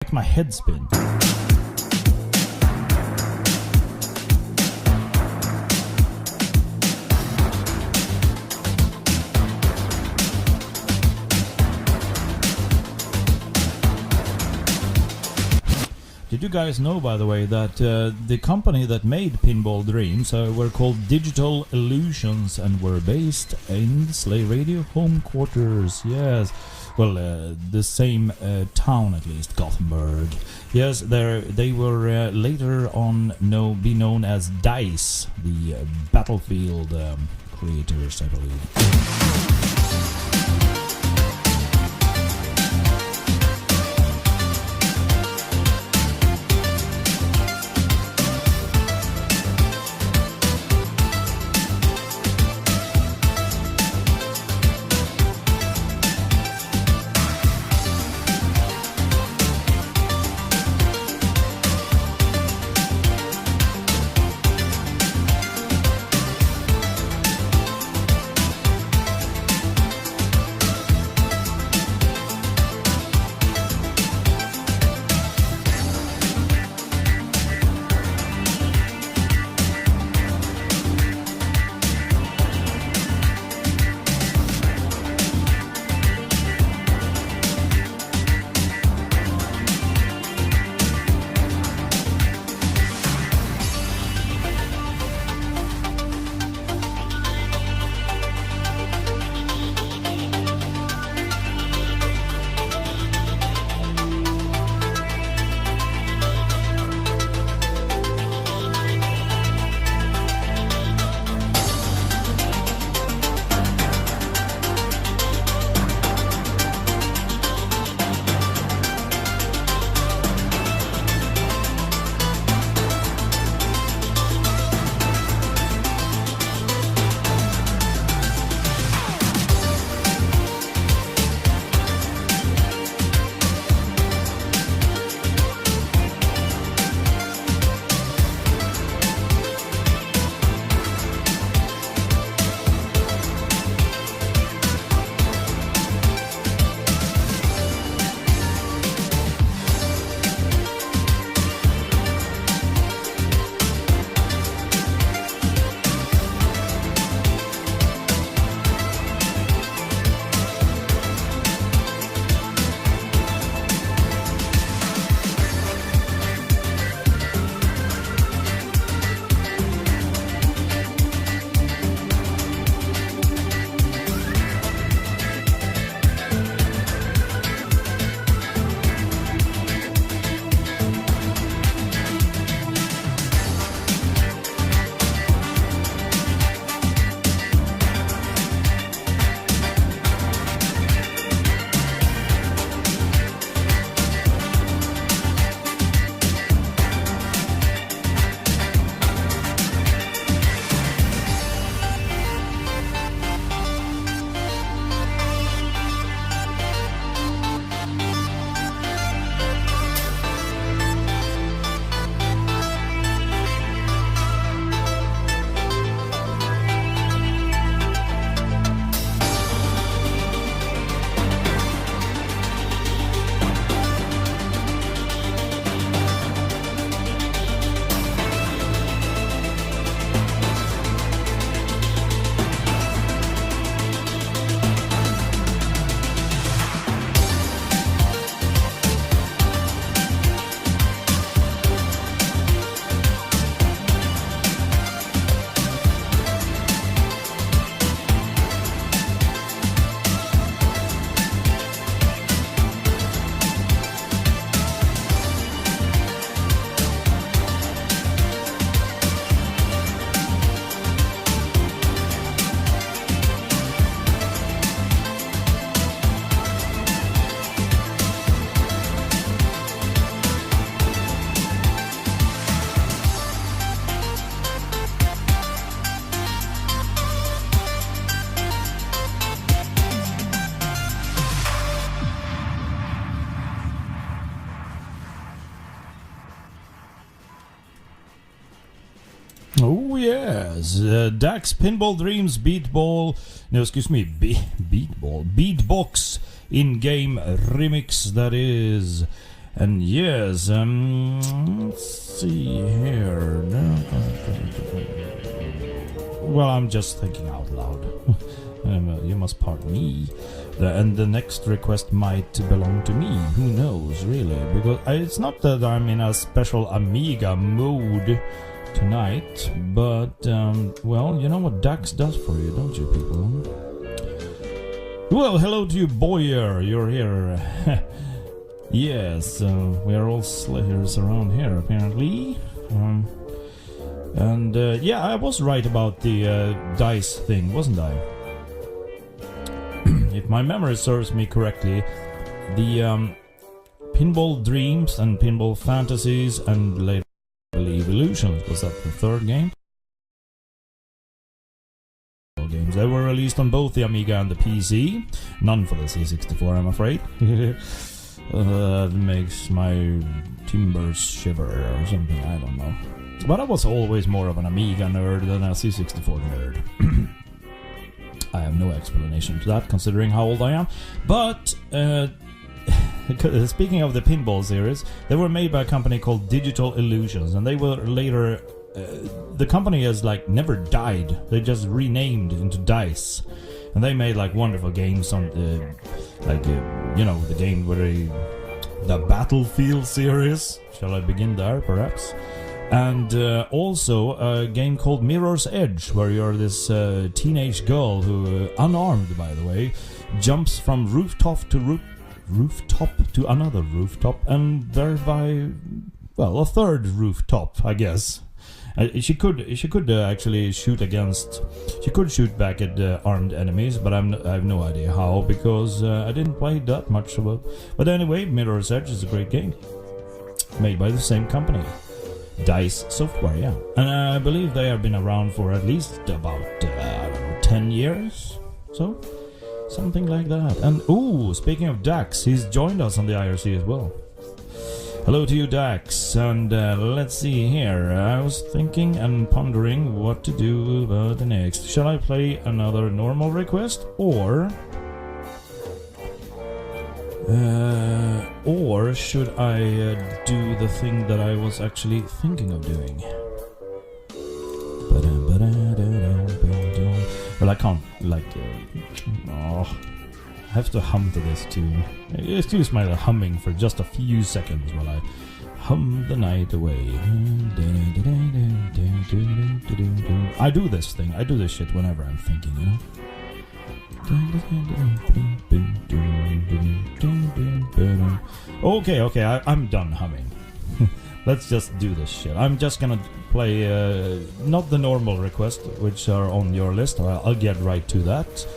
make my head spin. Did you guys know, by the way, that the company that made Pinball Dreams were called Digital Illusions and were based in the Slay Radio home quarters? Yes, well, the same town at least, Gothenburg. Yes, they were later on be known as DICE, the Battlefield creators, I believe. Oh yes, Dax Pinball Dreams Beatbox in-game remix, that is. And yes, let's see here. Well, I'm just thinking out loud. You must pardon me. And the next request might belong to me. Who knows, really? Because it's not that I'm in a special Amiga mood tonight, but, well, you know what Dax does for you, don't you, people? Well, hello to you, Boyer. You're here. Yes, we are all slayers around here, apparently. Yeah, I was right about the dice thing, wasn't I? If my memory serves me correctly, the Pinball Dreams and Pinball Fantasies and later I believe Illusions, was that the third game? Games. They were released on both the Amiga and the PC. None for the C64, I'm afraid. That makes my timbers shiver or something, I don't know. But I was always more of an Amiga nerd than a C64 nerd. I have no explanation to that, considering how old I am. But, speaking of the pinball series, they were made by a company called Digital Illusions, and they were later... the company has, like, never died. They just renamed into DICE. And they made, like, wonderful games on, you know, the game where the Battlefield series. Shall I begin there, perhaps? And also a game called Mirror's Edge, where you're this teenage girl who, unarmed by the way, jumps from rooftop to another rooftop, and thereby, well, a third rooftop, I guess. She could actually shoot against. She could shoot back at armed enemies, but I have no idea how, because I didn't play that much of it. But anyway, Mirror's Edge is a great game, made by the same company. DICE Software, yeah. And I believe they have been around for at least about, 10 years? So, something like that. And, ooh, speaking of Dax, he's joined us on the IRC as well. Hello to you, Dax. And let's see here. I was thinking and pondering what to do about the next. Shall I play another normal request, or should I do the thing that I was actually thinking of doing? Well, I can't, like, I have to hum to this tune. Excuse my humming for just a few seconds while I hum the night away. I do this thing, I do this shit whenever I'm thinking, you know? Okay, I'm done humming. Let's just do this shit. I'm just gonna play, not the normal requests, which are on your list. I'll get right to that.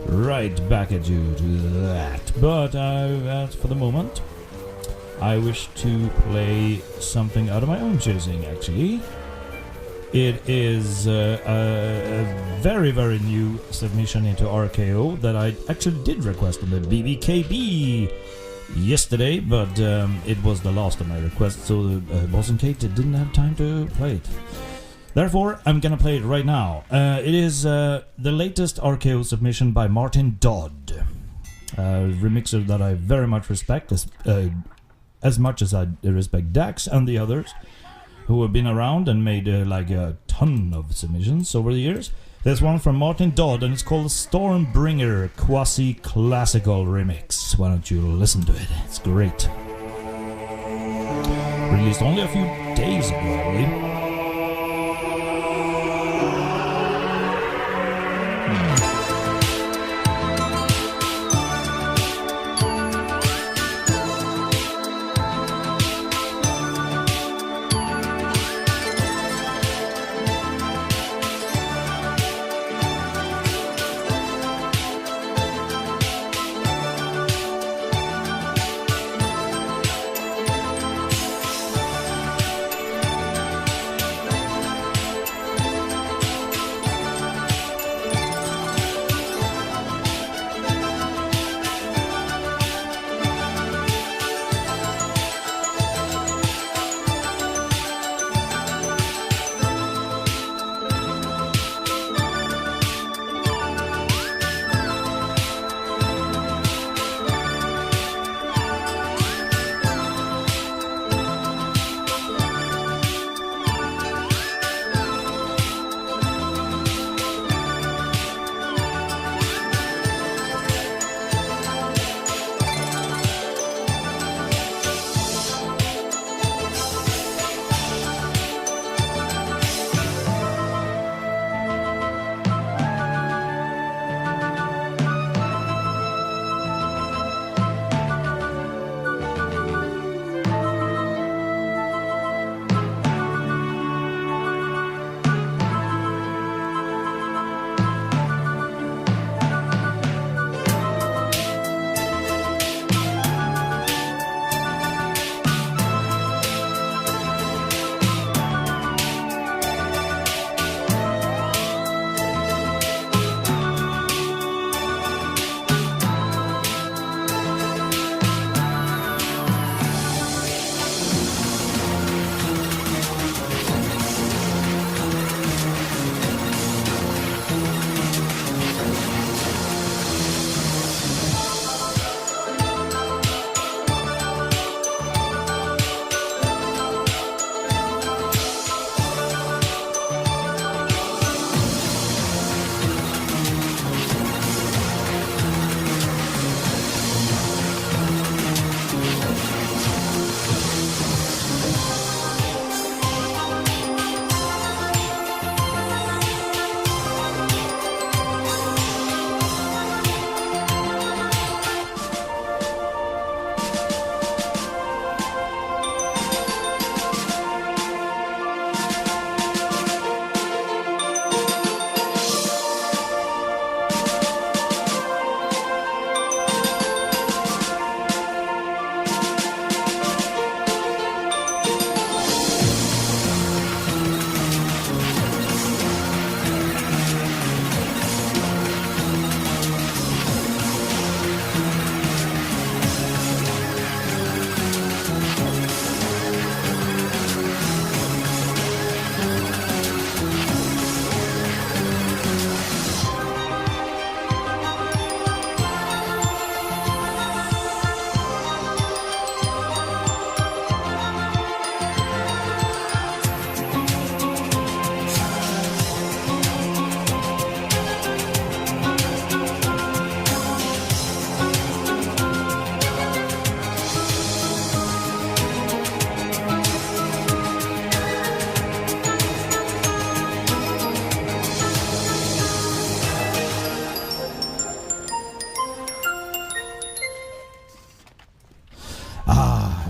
Right back at you to that. But as for the moment, I wish to play something out of my own choosing, actually. It is a very, very new submission into RKO that I actually did request on the BBKB yesterday, but it was the last of my requests, so Boss and Kate didn't have time to play it. Therefore, I'm gonna play it right now. It is the latest RKO submission by Martin Dodd, a remixer that I very much respect, as much as I respect Dax and the others who have been around and made like a ton of submissions over the years. There's one from Martin Dodd, and it's called Stormbringer Quasi-Classical Remix. Why don't you listen to it? It's great. Released only a few days ago, I believe.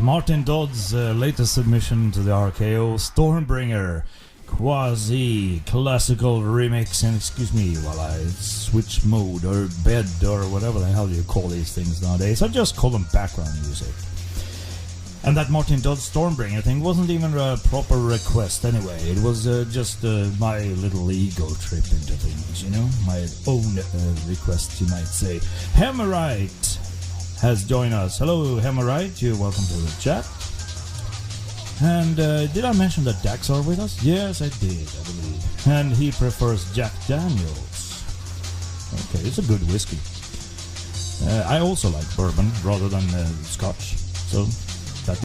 Martin Dodd's latest submission to the RKO, Stormbringer, quasi classical remix. And excuse me while I switch mode or bed or whatever the hell you call these things nowadays. I just call them background music. And that Martin Dodd Stormbringer thing wasn't even a proper request anyway. It was just my little ego trip into things, you know? My own request, you might say. Hemorite has joined us. Hello, Hemorite. You're welcome to the chat. And did I mention that Dax are with us? Yes, I did, I believe. And he prefers Jack Daniels. Okay, it's a good whiskey. I also like bourbon rather than scotch. So